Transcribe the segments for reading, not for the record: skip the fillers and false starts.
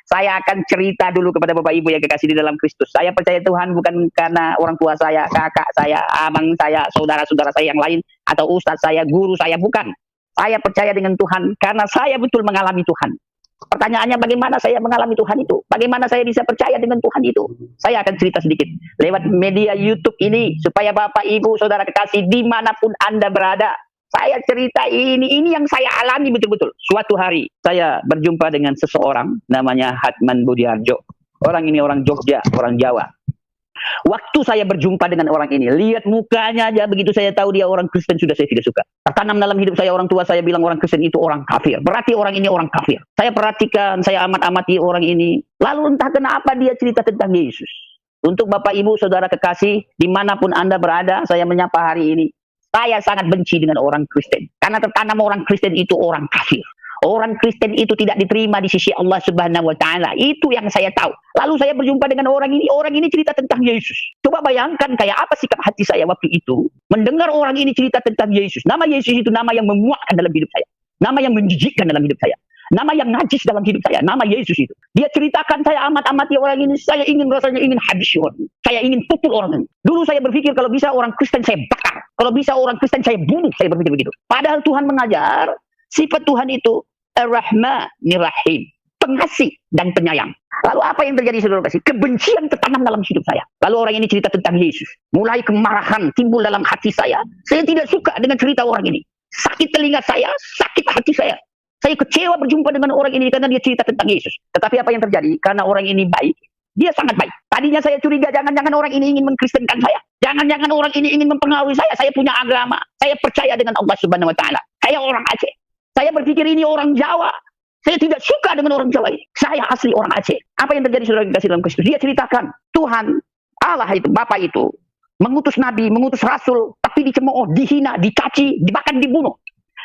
Saya akan cerita dulu kepada Bapak Ibu yang kekasih di dalam Kristus. Saya percaya Tuhan bukan karena orang tua saya, kakak saya, abang saya, saudara-saudara saya yang lain, atau ustadz saya, guru saya, bukan. Saya percaya dengan Tuhan karena saya betul mengalami Tuhan. Pertanyaannya bagaimana saya mengalami Tuhan itu? Bagaimana saya bisa percaya dengan Tuhan itu? Saya akan cerita sedikit lewat media YouTube ini supaya Bapak Ibu saudara kekasih dimanapun Anda berada, saya cerita ini yang saya alami betul-betul. Suatu hari saya berjumpa dengan seseorang namanya Hatman Budiarjo. Orang ini orang Jogja, orang Jawa. Waktu saya berjumpa dengan orang ini, lihat mukanya aja, begitu saya tahu dia orang Kristen, sudah saya tidak suka. Tertanam dalam hidup saya, orang tua saya bilang orang Kristen itu orang kafir. Berarti orang ini orang kafir. Saya perhatikan, saya amat-amati orang ini. Lalu entah kenapa dia cerita tentang Yesus. Untuk Bapak Ibu saudara kekasih, dimanapun Anda berada, saya menyapa hari ini. Saya sangat benci dengan orang Kristen. Karena tertanam orang Kristen itu orang kafir. Orang Kristen itu tidak diterima di sisi Allah Subhanahu wa Ta'ala. Itu yang saya tahu. Lalu saya berjumpa dengan orang ini cerita tentang Yesus. Coba bayangkan kayak apa sikap hati saya waktu itu mendengar orang ini cerita tentang Yesus. Nama Yesus itu nama yang memuakkan dalam hidup saya. Nama yang menjijikkan dalam hidup saya. Nama yang najis dalam hidup saya. Nama Yesus itu. Dia ceritakan, saya amat-amati orang ini. Saya rasanya ingin habis orang ini. Saya ingin pukul orang ini. Dulu saya berpikir kalau bisa orang Kristen saya bakar. Kalau bisa orang Kristen saya bunuh. Saya berpikir begitu. Padahal Tuhan mengajar sifat Tuhan itu Ar-Rahmanir Rahim, pengasih dan penyayang. Lalu apa yang terjadi saudara kasih? Kebencian tertanam dalam hidup saya. Lalu orang ini cerita tentang Yesus. Mulai kemarahan timbul dalam hati saya. Saya tidak suka dengan cerita orang ini. Sakit telinga saya, sakit hati saya. Saya kecewa berjumpa dengan orang ini karena dia cerita tentang Yesus. Tetapi apa yang terjadi? Karena orang ini baik, dia sangat baik. Tadinya saya curiga, jangan-jangan orang ini ingin mengkristenkan saya. Jangan-jangan orang ini ingin mempengaruhi saya. Saya punya agama. Saya percaya dengan Allah Subhanahu wa Ta'ala. Saya orang Aceh. Saya berpikir ini orang Jawa. Saya tidak suka dengan orang Jawa ini. Saya asli orang Aceh. Apa yang terjadi saudara kasih dalam Kristus? Dia ceritakan, Tuhan, Allah itu, Bapa itu, mengutus Nabi, mengutus Rasul, tapi dicemooh, dihina, dicaci, bahkan dibunuh.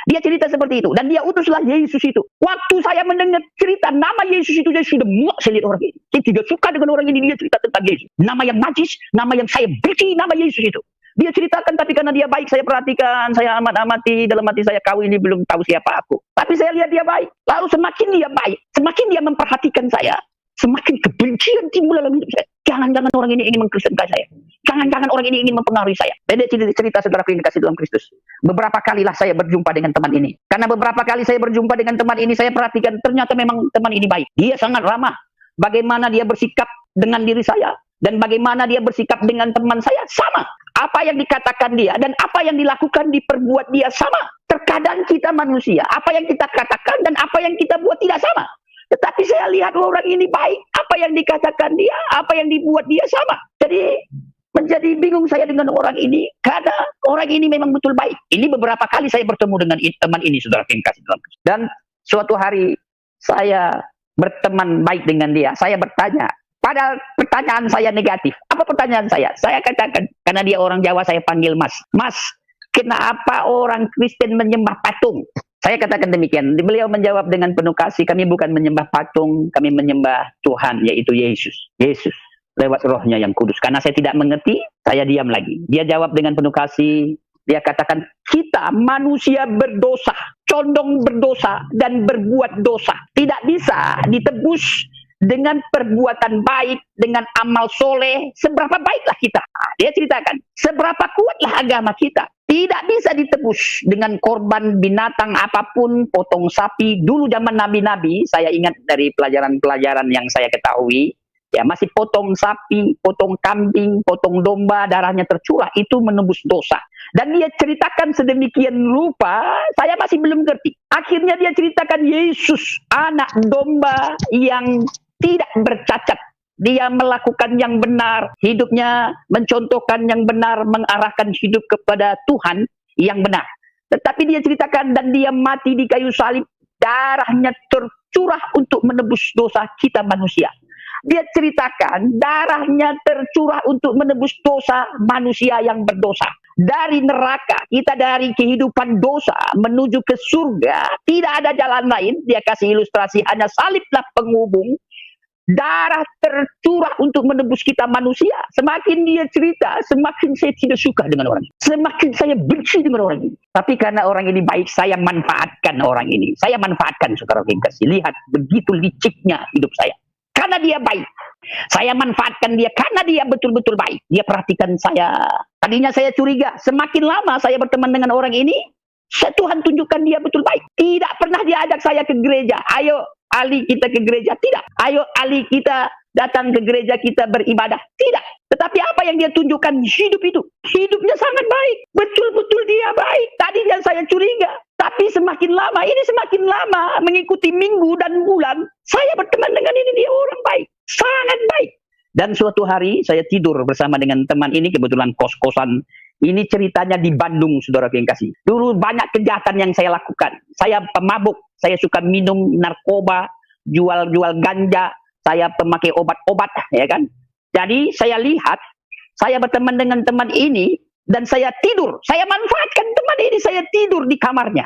Dia cerita seperti itu. Dan dia utuslah Yesus itu. Waktu saya mendengar cerita nama Yesus itu, saya sudah muak saya lihat orang ini. Saya tidak suka dengan orang ini. Dia cerita tentang Yesus. Nama yang najis, nama yang saya benci, nama Yesus itu. Dia ceritakan, tapi karena dia baik, saya perhatikan, saya amat-amati, dalam hati saya, kau ini belum tahu siapa aku. Tapi saya lihat dia baik. Lalu semakin dia baik, semakin dia memperhatikan saya, semakin kebencian timbul dalam hidup saya. Jangan-jangan orang ini ingin mengkristenkan saya. Jangan-jangan orang ini ingin mempengaruhi saya. Dia cerita saudara yang dikasih dalam Kristus. Beberapa kalilah saya berjumpa dengan teman ini. Karena beberapa kali saya berjumpa dengan teman ini, saya perhatikan ternyata memang teman ini baik. Dia sangat ramah. Bagaimana dia bersikap dengan diri saya, dan bagaimana dia bersikap dengan teman saya, sama. Apa yang dikatakan dia dan apa yang dilakukan diperbuat dia sama. Terkadang kita manusia, apa yang kita katakan dan apa yang kita buat tidak sama. Tetapi saya lihat orang ini baik. Apa yang dikatakan dia, apa yang dibuat dia sama. Jadi menjadi bingung saya dengan orang ini karena orang ini memang betul baik. Ini beberapa kali saya bertemu dengan teman ini, saudara yang kasih dalam. Dan suatu hari saya berteman baik dengan dia. Saya bertanya, padahal pertanyaan saya negatif. Apa pertanyaan saya? Saya katakan, karena dia orang Jawa, saya panggil Mas. Mas, kenapa orang Kristen menyembah patung? Saya katakan demikian. Beliau menjawab dengan penuh kasih, kami bukan menyembah patung, kami menyembah Tuhan, yaitu Yesus. Yesus, lewat rohnya yang kudus. Karena saya tidak mengerti, saya diam lagi. Dia jawab dengan penuh kasih. Dia katakan, kita manusia berdosa, condong berdosa, dan berbuat dosa. Tidak bisa ditebus dengan perbuatan baik, dengan amal soleh. Seberapa baiklah kita. Dia ceritakan, seberapa kuatlah agama kita. Tidak bisa ditebus dengan korban binatang apapun, potong sapi. Dulu zaman nabi-nabi, saya ingat dari pelajaran-pelajaran yang saya ketahui, ya masih potong sapi, potong kambing, potong domba, darahnya tercurah, itu menembus dosa. Dan dia ceritakan sedemikian rupa, saya masih belum ngerti. Akhirnya dia ceritakan Yesus, anak domba yang tidak bercacat. Dia melakukan yang benar, hidupnya mencontohkan yang benar, mengarahkan hidup kepada Tuhan yang benar. Tetapi dia ceritakan, dan dia mati di kayu salib, darahnya tercurah untuk menebus dosa kita manusia. Dia ceritakan darahnya tercurah untuk menebus dosa manusia yang berdosa. Dari neraka, kita dari kehidupan dosa menuju ke surga, tidak ada jalan lain. Dia kasih ilustrasi, hanya saliblah penghubung. Darah tercurah untuk menebus kita manusia. Semakin dia cerita, semakin saya tidak suka dengan orang ini. Semakin saya benci dengan orang ini. Tapi karena orang ini baik, saya manfaatkan orang ini. Saya manfaatkan, saudara yang kasih. Lihat, begitu liciknya hidup saya. karena dia baik. Saya manfaatkan dia karena dia betul-betul baik. Dia perhatikan saya. Tadinya saya curiga, semakin lama saya berteman dengan orang ini, Tuhan tunjukkan dia betul baik. Tidak pernah dia ajak saya ke gereja. Ayo Ali kita ke gereja. Tidak. Ayo Ali kita datang ke gereja, kita beribadah. Tidak. Tetapi apa yang dia tunjukkan hidup itu? Hidupnya sangat baik. Betul-betul dia baik. Tadinya saya curiga. Tapi semakin lama mengikuti minggu dan bulan, saya berteman dengan ini, dia orang baik. Sangat baik. Dan suatu hari saya tidur bersama dengan teman ini, kebetulan kos-kosan. Ini ceritanya di Bandung, saudara yang kasih. Dulu banyak kejahatan yang saya lakukan. Saya pemabuk, saya suka minum narkoba, jual ganja, saya pemakai obat-obat, ya kan? Jadi saya lihat, saya berteman dengan teman ini, dan saya tidur. Saya manfaatkan teman ini, saya tidur di kamarnya.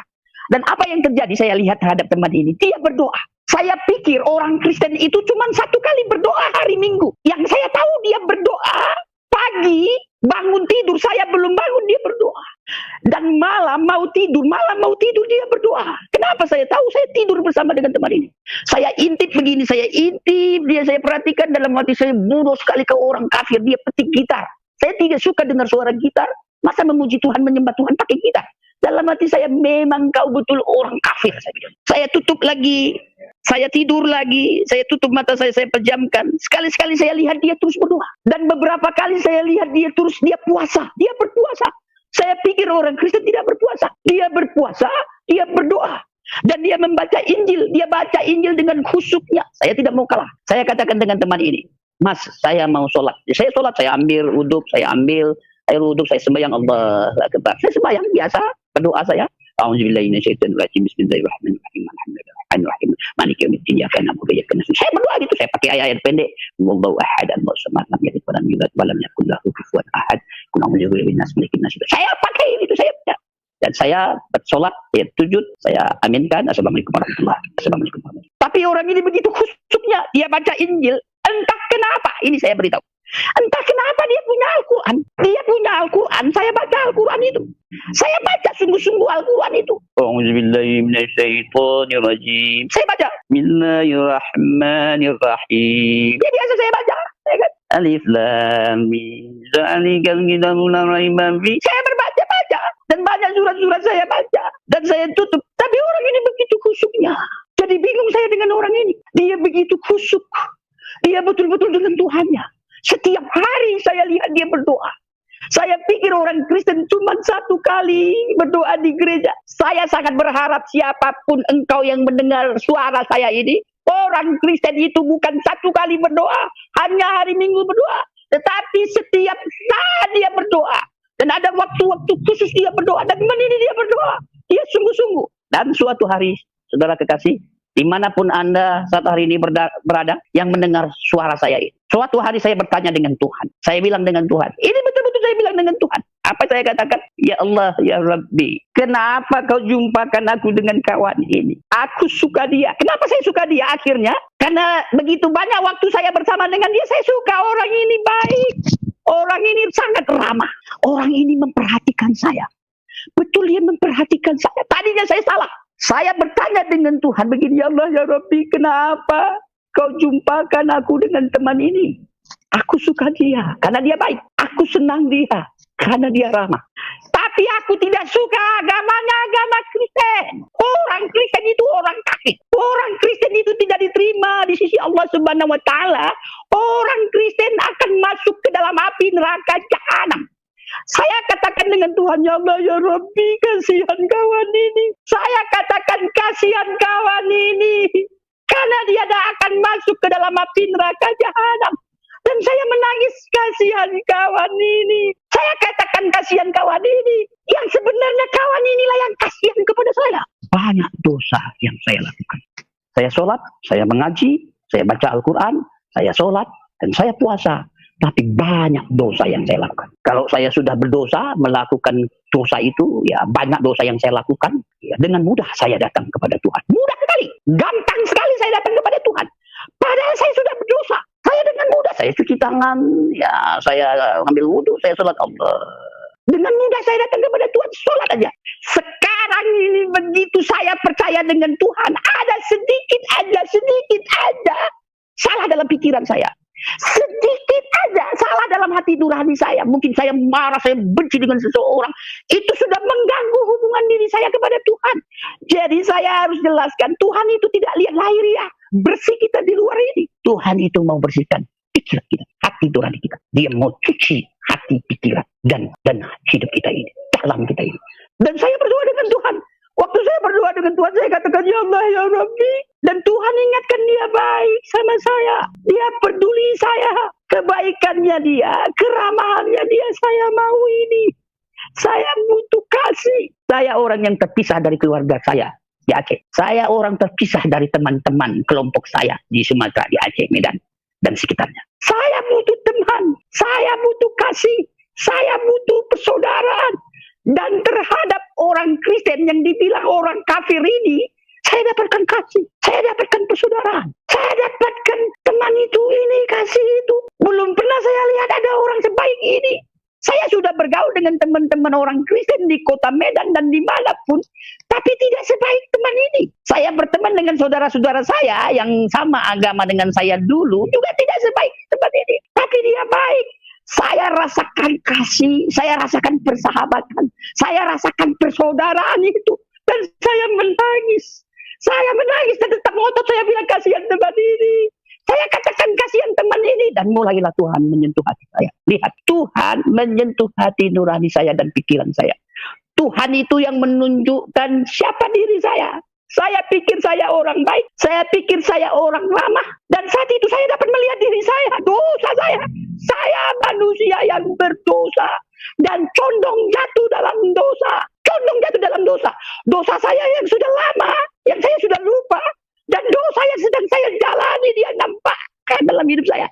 Dan apa yang terjadi saya lihat terhadap teman ini? Dia berdoa. Saya pikir orang Kristen itu cuma satu kali berdoa hari Minggu. Yang saya tahu dia berdoa pagi, bangun tidur, saya belum bangun dia berdoa. Dan malam mau tidur dia berdoa. Kenapa saya tahu? Saya tidur bersama dengan teman ini. Saya intip begini, saya perhatikan dalam hati saya, bodoh sekali kau orang kafir, dia petik gitar. Saya tidak suka dengar suara gitar. Masa memuji Tuhan, menyembah Tuhan pakai gitar? Dalam hati saya, memang kau betul orang kafir. Saya tutup lagi, saya tidur lagi, saya tutup mata saya pejamkan. Sekali-sekali saya lihat dia terus berdoa. Dan beberapa kali saya lihat dia puasa. Dia berpuasa. Saya pikir orang Kristen tidak berpuasa. Dia berpuasa, dia berdoa. Dan dia membaca Injil. Dia baca Injil dengan khusyuknya. Saya tidak mau kalah. Saya katakan dengan teman ini, Mas, saya mau sholat. Saya sholat, saya ambil wudhu, saya ambil air wudhu, saya sembahyang Allah Akbar. Saya sembahyang biasa, berdoa saya. A'udzubillahi minasyaitonirrajim. Bismillahirrahmanirrahim. Alhamdulillahirrahmanirrahim. Maliki yaumiddin. Iyyaka na'budu wa iyyaka nasta'in. Saya berdoa gitu, saya pakai ayat-ayat pendek. Wallahu ahad, Allahu samad, lam yalid wa lam yulad wa lam yakul lahu kufuwan ahad. Qul a'udzu birabbin nas, malikin nas. Saya pakai itu, saya baca. Dan saya bersolat, saya sujud, saya aminkan. Assalamualaikum warahmatullahi wabarakatuh. Tapi orang ini begitu khusyuknya, dia baca Injil. Entah kenapa, ini saya beritahu. Entah kenapa dia punya Al-Quran. Dia punya Al-Quran, saya baca Al-Quran itu. Saya baca sungguh-sungguh Al-Quran itu. A'udzubillahi minasyaitonirrajim. Saya baca. Bismillahirrahmanirrahim. Ya biasa saya baca. Alif Lam Mim. Zalikal kitabul la raiba fihi. Saya berbaca-baca. Dan banyak surat-surat saya baca. Dan saya tutup. Tapi orang ini begitu khusyuknya. Jadi bingung saya dengan orang ini. Dia begitu khusyuk. Dia betul-betul dengan Tuhannya. Setiap hari saya lihat dia berdoa. Saya pikir orang Kristen cuma satu kali berdoa di gereja. Saya sangat berharap siapapun engkau yang mendengar suara saya ini, orang Kristen itu bukan satu kali berdoa, hanya hari Minggu berdoa, tetapi setiap saat dia berdoa. Dan ada waktu-waktu khusus dia berdoa, dan menini dia berdoa. Dia sungguh-sungguh. Dan suatu hari, saudara kekasih, dimanapun Anda saat hari ini berada, yang mendengar suara saya ini. Suatu hari saya bertanya dengan Tuhan. Saya bilang dengan Tuhan. Ini betul-betul saya bilang dengan Tuhan. Apa saya katakan? Ya Allah, ya Rabbi. Kenapa kau jumpakan aku dengan kawan ini? Aku suka dia. Kenapa saya suka dia akhirnya? Karena begitu banyak waktu saya bersama dengan dia, saya suka orang ini baik. Orang ini sangat ramah. Orang ini memperhatikan saya. Betul dia memperhatikan saya. Tadinya saya salah. Saya bertanya dengan Tuhan begini, ya Allah, ya Rabbi, kenapa kau jumpakan aku dengan teman ini? Aku suka dia, karena dia baik. Aku senang dia, karena dia ramah. Tapi aku tidak suka agamanya, agama Kristen. Orang Kristen itu orang kafir. Orang Kristen itu tidak diterima di sisi Allah Subhanahu wa Ta'ala. Orang Kristen akan masuk ke dalam api neraka jahanam. Saya katakan dengan Tuhan, ya Allah, ya Rabbi, kasihan kawan ini. Saya katakan kasihan kawan ini. Karena dia akan masuk ke dalam api neraka jahanam. Dan saya menangis, kasihan kawan ini. Saya katakan kasihan kawan ini. Yang sebenarnya kawan inilah yang kasihan kepada saya. Banyak dosa yang saya lakukan. Saya sholat, saya mengaji, saya baca Al-Quran, saya sholat, dan saya puasa. Tapi banyak dosa yang saya lakukan. Kalau saya sudah berdosa, melakukan dosa itu, ya banyak dosa yang saya lakukan. Ya, dengan mudah saya datang kepada Tuhan. Mudah sekali. Gampang sekali saya datang kepada Tuhan. Padahal saya sudah berdosa. Saya dengan mudah, saya cuci tangan, ya saya ambil wudhu, saya sholat Allah. Dengan mudah saya datang kepada Tuhan, sholat aja. Sekarang ini begitu saya percaya dengan Tuhan, ada sedikit aja salah dalam pikiran saya, sedikit aja salah dalam hati nurani saya, mungkin saya marah, saya benci dengan seseorang, itu sudah mengganggu hubungan diri saya kepada Tuhan. Jadi saya harus jelaskan, Tuhan itu tidak lihat lahiriah, bersih kita di luar ini. Tuhan itu mau bersihkan pikiran kita, hati nurani kita. Dia mau cuci hati, pikiran, dan hidup kita ini, dalam kita ini. Dan saya berdoa dengan Tuhan. Waktu saya berdoa dengan Tuhan, saya katakan, ya Allah, ya Rabbi. Dan Tuhan ingatkan dia baik sama saya. Dia peduli saya. Kebaikannya dia, keramahannya dia, saya mau ini. Saya butuh kasih. Saya orang yang terpisah dari keluarga saya di Aceh. Saya orang terpisah dari teman-teman kelompok saya di Sumatera, di Aceh, Medan, dan sekitarnya. Saya butuh teman. Saya butuh kasih. Saya butuh persaudaraan. Dan terhadap orang Kristen yang dibilang orang kafir ini, saya dapatkan kasih, saya dapatkan persaudaraan, saya dapatkan teman itu, ini, kasih itu. Belum pernah saya lihat ada orang sebaik ini. Saya sudah bergaul dengan teman-teman orang Kristen di kota Medan dan dimanapun, tapi tidak sebaik teman ini. Saya berteman dengan saudara-saudara saya yang sama agama dengan saya dulu, juga tidak sebaik teman ini. Tapi dia baik. Saya rasakan kasih, saya rasakan persahabatan, saya rasakan persaudaraan itu. Dan saya menangis. Saya menangis dan tetap ngotot, saya bilang kasihan teman ini. Saya katakan kasihan teman ini. Dan mulailah Tuhan menyentuh hati saya. Lihat, Tuhan menyentuh hati nurani saya dan pikiran saya. Tuhan itu yang menunjukkan siapa diri saya. Saya pikir saya orang baik, saya pikir saya orang ramah. Dan saat itu saya dapat melihat diri saya, dosa saya. Saya manusia yang berdosa dan condong jatuh dalam dosa. Condong jatuh dalam dosa. Dosa saya yang sudah lama, yang saya sudah lupa. Dan dosa yang sedang saya jalani, dia nampakkan dalam hidup saya.